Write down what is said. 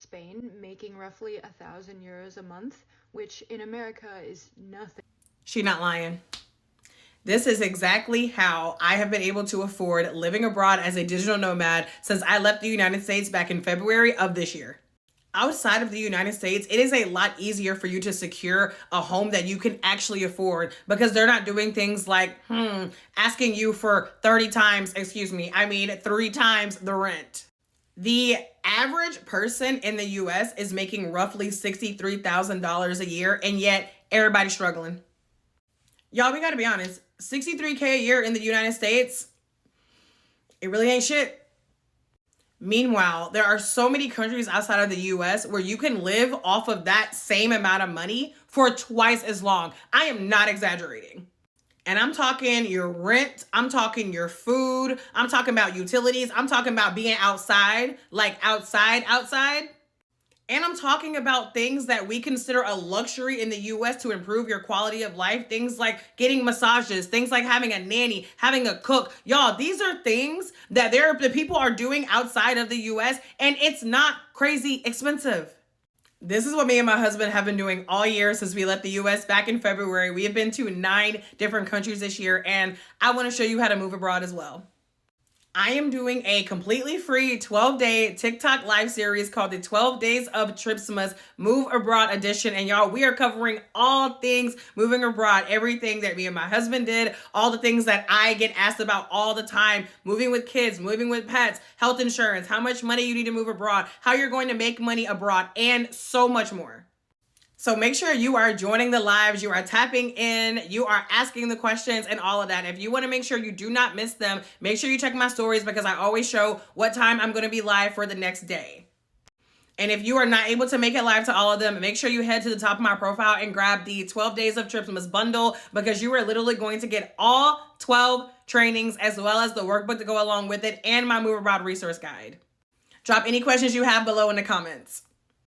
Spain, making roughly 1,000 euros a month, which in America is nothing. She not lying. This is exactly how I have been able to afford living abroad as a digital nomad since I left the United States back in February of this year. Outside of the United States, it is a lot easier for you to secure a home that you can actually afford because they're not doing things like, asking you for 3 times the rent. The average person in the US is making roughly $63,000 a year, and yet everybody's struggling. Y'all, we gotta be honest. $63K a year in the United States, it really ain't shit. Meanwhile, there are so many countries outside of the US where you can live off of that same amount of money for twice as long. I am not exaggerating. And I'm talking your rent, I'm talking your food, I'm talking about utilities, I'm talking about being outside, like outside. And I'm talking about things that we consider a luxury in the US to improve your quality of life. Things like getting massages, things like having a nanny, having a cook. Y'all, these are things that the people are doing outside of the US, and it's not crazy expensive. This is what me and my husband have been doing all year since we left the US back in February. We have been to 9 different countries this year, and I want to show you how to move abroad as well. I am doing a completely free 12-day TikTok live series called the 12 Days of Tripsimus Move Abroad Edition. And y'all, we are covering all things moving abroad, everything that me and my husband did, all the things that I get asked about all the time, moving with kids, moving with pets, health insurance, how much money you need to move abroad, how you're going to make money abroad, and so much more. So make sure you are joining the lives, you are tapping in, you are asking the questions and all of that. If you want to make sure you do not miss them, make sure you check my stories because I always show what time I'm going to be live for the next day. And if you are not able to make it live to all of them, make sure you head to the top of my profile and grab the 12 Days of Tripsimus bundle because you are literally going to get all 12 trainings as well as the workbook to go along with it and my Move Abroad resource guide. Drop any questions you have below in the comments.